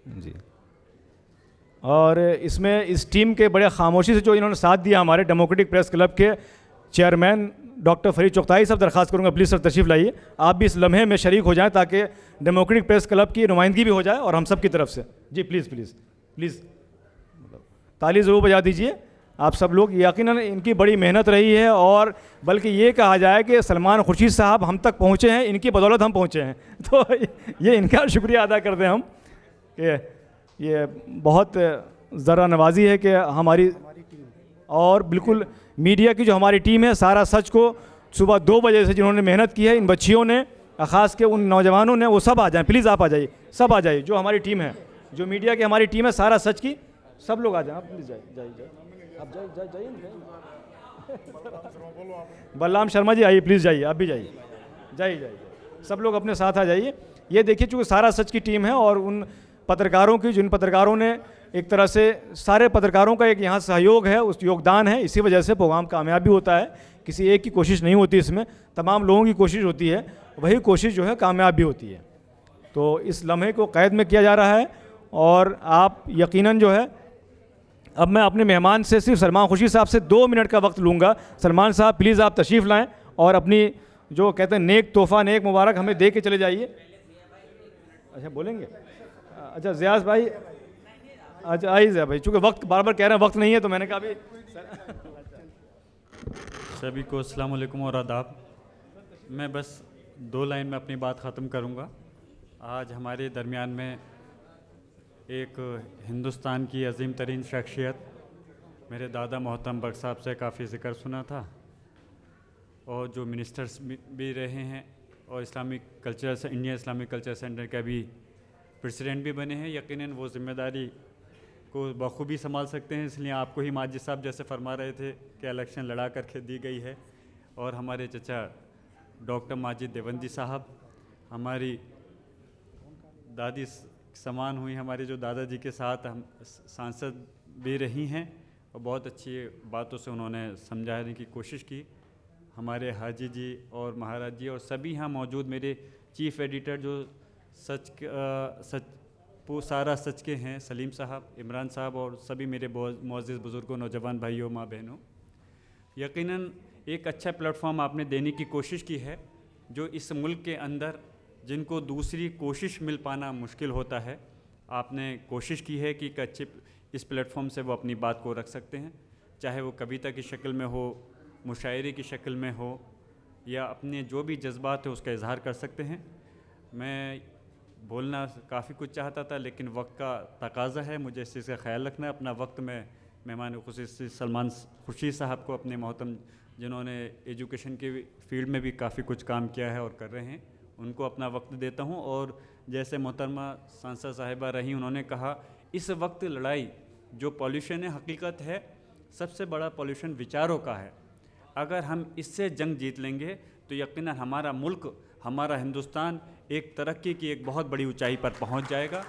जी। और इसमें इस टीम के बड़े खामोशी से जो इन्होंने साथ दिया, हमारे डेमोक्रेटिक प्रेस क्लब के चेयरमैन डॉक्टर फरीद चुगताई साहब, दरख्वास्त करूंगा प्लीज़ सर तशरीफ़ लाइए, आप भी इस लम्हे में शरीक हो जाएं ताकि डेमोक्रेटिक प्रेस क्लब की नुमाइंदगी भी हो जाए और हम सब की तरफ से। जी प्लीज़ प्लीज़ प्लीज़ ताली ज़रूर बजा दीजिए आप सब लोग। यकीनन इनकी बड़ी मेहनत रही है, और बल्कि ये कहा जाए कि सलमान खुर्शीद साहब हम तक पहुँचे हैं, इनकी बदौलत हम पहुँचे हैं। तो ये इनका शुक्रिया अदा करते हैं हम कि ये बहुत ज़रा नवाजी है कि हमारी और बिल्कुल मीडिया की जो हमारी टीम है, सारा सच को सुबह 2 बजे से जिन्होंने मेहनत की है, इन बच्चियों ने, ख़ास के उन नौजवानों ने, वो सब आ जाएं प्लीज़, आप आ जाइए, सब आ जाइए। जो हमारी टीम है, जो मीडिया की हमारी टीम है, सारा सच की, सब लोग आ जाएं, आप प्लीज़ जाइए, आप जाइए। बलराम शर्मा जी आइए प्लीज़, जाइए, आप भी जाइए, सब लोग अपने साथ आ जाइए। ये देखिए चूँकि सारा सच की टीम है, और उन पत्रकारों की, जिन पत्रकारों ने एक तरह से, सारे पत्रकारों का एक यहाँ सहयोग है, उस योगदान है, इसी वजह से प्रोग्राम कामयाब भी होता है। किसी एक की कोशिश नहीं होती इसमें, तमाम लोगों की कोशिश होती है, वही कोशिश जो है कामयाब भी होती है। तो इस लम्हे को कैद में किया जा रहा है, और आप यकीनन जो है, अब मैं अपने मेहमान से सिर्फ सलमान खुर्शीद साहब से 2 मिनट का वक्त लूँगा। सलमान साहब प्लीज़ आप तशरीफ़ लाएँ और अपनी जो कहते हैं नेक तोहफ़ा, नेक मुबारक हमें दे के चले जाइए। अच्छा बोलेंगे? अच्छा ज़ियास भाई, अच्छा आइए ज़िया भाई, चूँकि वक्त बार बार कह रहे हैं वक्त नहीं है, तो मैंने कहा अभी। सभी को अस्सलाम वालेकुम और आदाब। मैं बस 2 लाइन में अपनी बात ख़त्म करूँगा। आज हमारे दरमियान में एक हिंदुस्तान की अजीम तरीन शख्सियत, मेरे दादा मोहतरम बख्श साहब से काफ़ी ज़िक्र सुना था, और जो मिनिस्टर्स भी रहे हैं, और इस्लामिक कल्चर से, इंडियन इस्लामिक कल्चर सेंटर का भी प्रेसिडेंट भी बने हैं। यकीनन वो ज़िम्मेदारी को बखूबी संभाल सकते हैं, इसलिए आपको ही माजिद साहब जैसे फरमा रहे थे कि इलेक्शन लड़ा करके दी गई है। और हमारे चचा डॉक्टर माजिद देवंदी साहब, हमारी दादी समान हुई, हमारे जो दादाजी के साथ हम सांसद भी रही हैं, और बहुत अच्छी बातों से उन्होंने समझाने की कोशिश की। हमारे हाजी जी और महाराज जी और सभी यहाँ मौजूद मेरे चीफ़ एडिटर जो सारा सच के हैं, सलीम साहब, इमरान साहब, और सभी मेरे मुअज़्ज़िज़ बुज़ुर्गों, नौजवान भाइयों, माँ बहनों, यकीनन एक अच्छा प्लेटफॉर्म आपने देने की कोशिश की है। जो इस मुल्क के अंदर जिनको दूसरी कोशिश मिल पाना मुश्किल होता है, आपने कोशिश की है कि एक अच्छे इस प्लेटफॉर्म से वो अपनी बात को रख सकते हैं, चाहे वो कविता की शक्ल में हो, मुशायरे की शक्ल में हो, या अपने जो भी जज्बात है उसका इजहार कर सकते हैं। मैं बोलना काफ़ी कुछ चाहता था, लेकिन वक्त का तकाज़ा है, मुझे इस चीज़ का ख्याल रखना है। अपना वक्त में मेहमान खुसूसी सलमान खुर्शीद साहब को, अपने मोहतरम जिन्होंने एजुकेशन के फील्ड में भी काफ़ी कुछ काम किया है और कर रहे हैं, उनको अपना वक्त देता हूं। और जैसे मोहतरमा सांसद साहिबा रही, उन्होंने कहा इस वक्त लड़ाई जो पॉल्यूशन है, हकीकत है सबसे बड़ा पॉल्यूशन विचारों का है। अगर हम इससे जंग जीत लेंगे तो यकीनन हमारा मुल्क, हमारा हिंदुस्तान एक तरक्की की एक बहुत बड़ी ऊंचाई पर पहुंच जाएगा।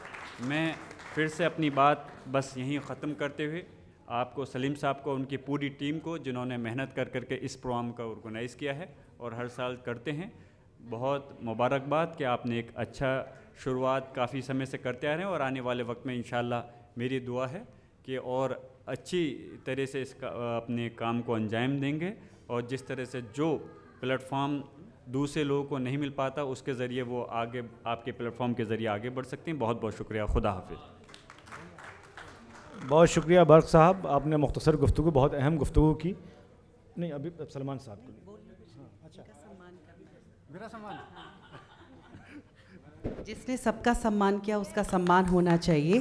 मैं फिर से अपनी बात बस यहीं ख़त्म करते हुए आपको, सलीम साहब को, उनकी पूरी टीम को, जिन्होंने मेहनत कर करके इस प्रोग्राम का ऑर्गेनाइज़ किया है और हर साल करते हैं, बहुत मुबारकबाद कि आपने एक अच्छा शुरुआत काफ़ी समय से करते आ रहे हैं, और आने वाले वक्त में इंशाअल्लाह मेरी दुआ है कि और अच्छी तरह से इसका अपने काम को अंजाम देंगे, और जिस तरह से जो प्लेटफॉर्म दूसरे लोगों को नहीं मिल पाता, उसके ज़रिए वो आगे, आपके प्लेटफॉर्म के ज़रिए आगे बढ़ सकते हैं। बहुत बहुत शुक्रिया, खुदा हाफिज़। बहुत शुक्रिया बर्क साहब, आपने मुख्तसर गुफ्तगू, बहुत अहम गुफ्तगू की। नहीं अभी सलमान साहब को, अच्छा मेरा सम्मान, जिसने सबका सम्मान किया उसका सम्मान होना चाहिए।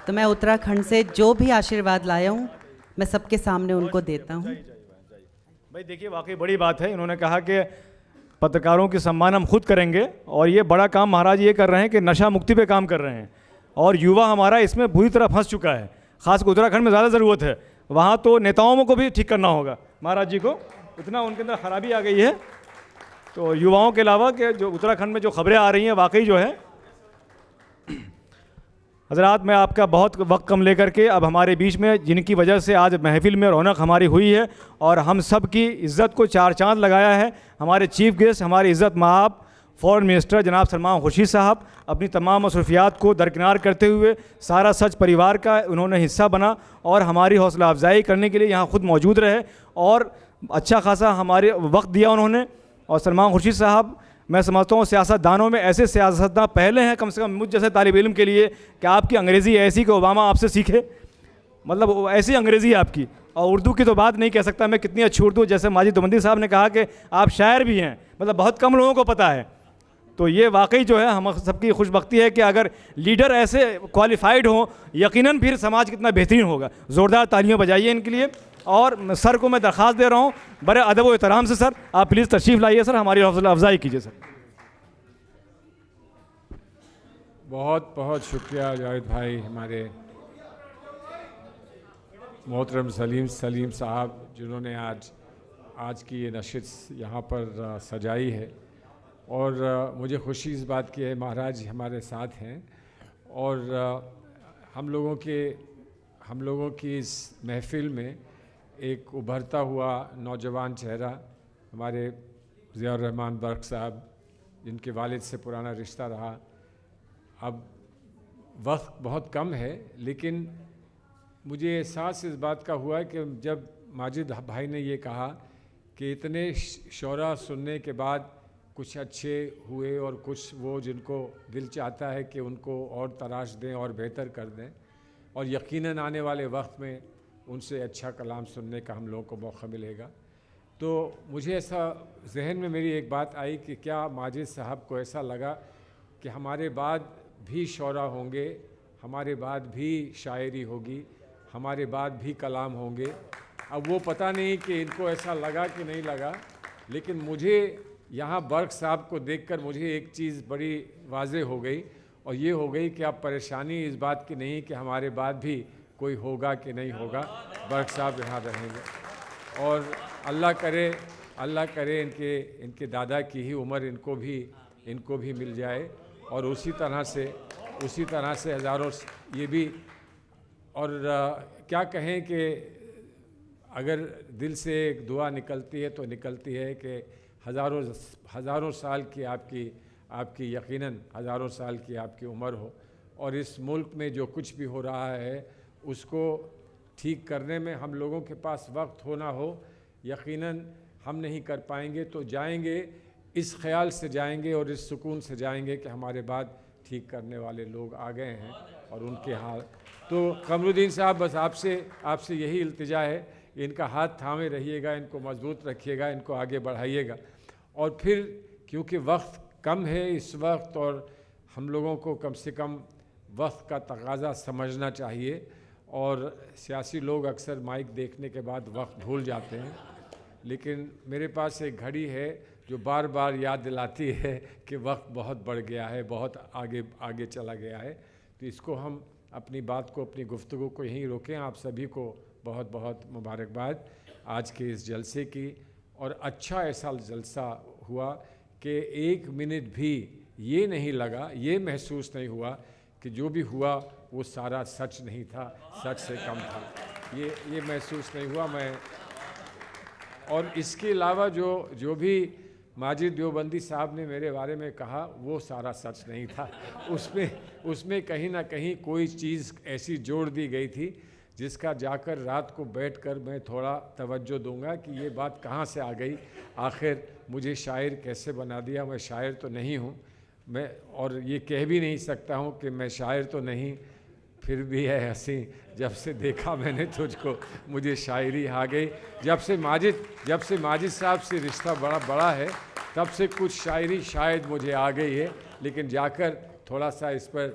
तो मैं उत्तराखंड से जो भी आशीर्वाद लाया हूँ, मैं सबके सामने उनको देता हूँ। भाई देखिए, वाकई बड़ी बात है। इन्होंने कहा कि पत्रकारों की सम्मान हम खुद करेंगे, और ये बड़ा काम महाराज ये कर रहे हैं कि नशा मुक्ति पे काम कर रहे हैं, और युवा हमारा इसमें बुरी तरह फंस चुका है। ख़ास कर उत्तराखंड में ज़्यादा ज़रूरत है, वहाँ तो नेताओं को भी ठीक करना होगा महाराज जी को, इतना उनके अंदर ख़राबी आ गई है। तो युवाओं के अलावा कि जो उत्तराखंड में जो खबरें आ रही हैं, वाकई जो है हज़रात, मैं आपका बहुत वक्त कम लेकर के अब हमारे बीच में, जिनकी वजह से आज महफिल में रौनक हमारी हुई है और हम सब की इज़्ज़त को 4 चांद लगाया है, हमारे चीफ़ गेस्ट, हमारे इज़्ज़त माब फ़ॉरेन मिनिस्टर जनाब सलमान खुर्शीद साहब अपनी तमाम मसरूफियात को दरकिनार करते हुए सारा सच परिवार का उन्होंने हिस्सा बना और हमारी हौसला अफजाई करने के लिए यहाँ ख़ुद मौजूद रहे और अच्छा खासा हमारे वक्त दिया उन्होंने। और सलमान खुर्शीद साहब, मैं समझता हूँ सियासतदानों में ऐसे सियासतदान पहले हैं कम से कम मुझ जैसे तालिब इल्म के लिए कि आपकी अंग्रेज़ी ऐसी कि ओबामा आपसे सीखे, मतलब ऐसी अंग्रेज़ी है आपकी। और उर्दू की तो बात नहीं कह सकता मैं कितनी अच्छी उर्दू, जैसे माजिद देवबंदी साहब ने कहा कि आप शायर भी हैं, मतलब बहुत कम लोगों को पता है। तो ये वाकई जो है हम सबकी खुशबख्ती है कि अगर लीडर ऐसे क्वालिफाइड हों, यकीनन फिर समाज कितना बेहतरीन होगा। ज़ोरदार तालियां बजाइए इनके लिए। और सर को मैं दरख्वास्त दे रहा हूँ बड़े अदब व एहतराम से, सर आप प्लीज़ तशरीफ़ लाइए सर, हमारी हौसला अफजाई कीजिए सर। बहुत बहुत शुक्रिया जावेद भाई, हमारे मोहतरम सलीम साहब जिन्होंने आज की ये नशिस्त यहाँ पर सजाई है। और मुझे खुशी इस बात की है महाराज हमारे साथ हैं और हम लोगों की इस महफ़िल में एक उभरता हुआ नौजवान चेहरा हमारे ज़ियाउर रहमान बर्क साहब, जिनके वालिद से पुराना रिश्ता रहा। अब वक्त बहुत कम है, लेकिन मुझे एहसास इस बात का हुआ कि जब माजिद भाई ने ये कहा कि इतने शोरा सुनने के बाद कुछ अच्छे हुए और कुछ वो जिनको दिल चाहता है कि उनको और तराश दें और बेहतर कर दें, और यकीनन आने वाले वक्त में उनसे अच्छा कलाम सुनने का हम लोगों को मौका मिलेगा। तो मुझे ऐसा जहन में मेरी एक बात आई कि क्या माजिद साहब को ऐसा लगा कि हमारे बाद भी शोरा होंगे, हमारे बाद भी शायरी होगी, हमारे बाद भी कलाम होंगे। अब वो पता नहीं कि इनको ऐसा लगा कि नहीं लगा, लेकिन मुझे यहाँ बर्क साहब को देखकर मुझे एक चीज़ बड़ी वाज़ेह हो गई, और ये हो गई कि अब परेशानी इस बात की नहीं कि हमारे बाद भी कोई होगा कि नहीं होगा, बर्क साहब यहाँ रहेंगे। और अल्लाह करे इनके दादा की ही उम्र इनको भी मिल जाए, और उसी तरह से हज़ारों ये भी। और क्या कहें कि अगर दिल से एक दुआ निकलती है तो निकलती है कि हज़ारों साल की आपकी यकीनन हज़ारों साल की आपकी उम्र हो, और इस मुल्क में जो कुछ भी हो रहा है उसको ठीक करने में हम लोगों के पास वक्त हो ना हो, यकीनन हम नहीं कर पाएंगे। तो जाएंगे इस ख्याल से जाएंगे और इस सुकून से जाएंगे कि हमारे बाद ठीक करने वाले लोग आ गए हैं और उनके हाल। तो कमरुद्दीन साहब, बस आपसे यही इल्तिजा है, इनका हाथ थामे रहिएगा, इनको मजबूत रखिएगा, इनको आगे बढ़ाइएगा। और फिर क्योंकि वक्त कम है इस वक्त, और हम लोगों को कम से कम वक्त का तकाज़ा समझना चाहिए, और सियासी लोग अक्सर माइक देखने के बाद वक्त भूल जाते हैं, लेकिन मेरे पास एक घड़ी है जो बार बार याद दिलाती है कि वक्त बहुत बढ़ गया है, बहुत आगे चला गया है। तो इसको हम अपनी बात को, अपनी गुफ्तगू को यहीं रोकें। आप सभी को बहुत बहुत मुबारकबाद आज के इस जलसे की। और अच्छा ऐसा जलसा हुआ कि एक मिनट भी ये नहीं लगा, ये महसूस नहीं हुआ कि जो भी हुआ वो सारा सच नहीं था, सच से कम था, ये महसूस नहीं हुआ मैं। और इसके अलावा जो भी माजिद देवबंदी साहब ने मेरे बारे में कहा वो सारा सच नहीं था, उसमें कहीं ना कहीं कोई चीज़ ऐसी जोड़ दी गई थी जिसका जाकर रात को बैठकर मैं थोड़ा तवज्जो दूंगा कि ये बात कहाँ से आ गई, आखिर मुझे शायर कैसे बना दिया। मैं शायर तो नहीं हूँ, मैं और ये कह भी नहीं सकता हूँ कि मैं शायर तो नहीं, फिर भी है हंसी जब से देखा मैंने तुझको, मुझे शायरी आ गई। जब से माजिद साहब से रिश्ता बड़ा है, तब से कुछ शायरी शायद मुझे आ गई है, लेकिन जाकर थोड़ा सा इस पर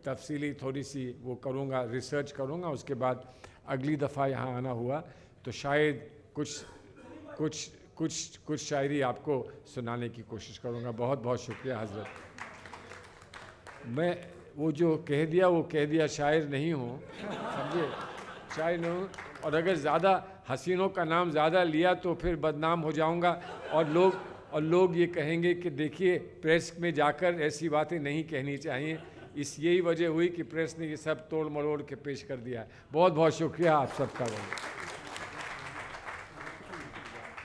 तफसीली थोड़ी सी वो करूँगा, रिसर्च करूँगा, उसके बाद अगली दफ़ा यहाँ आना हुआ तो शायद कुछ शायरी आपको सुनाने की कोशिश करूँगा। बहुत बहुत शुक्रिया हज़रत। मैं वो जो कह दिया शायर नहीं हूँ, समझे, शायर नहीं हूँ। और अगर ज़्यादा हसीनों का नाम ज़्यादा लिया तो फिर बदनाम हो जाऊँगा, और लोग ये कहेंगे कि देखिए प्रेस में जाकर ऐसी बातें नहीं कहनी चाहिए। यही वजह हुई कि प्रेस ने ये सब तोड़ मरोड़ के पेश कर दिया है। बहुत बहुत शुक्रिया आप सबका।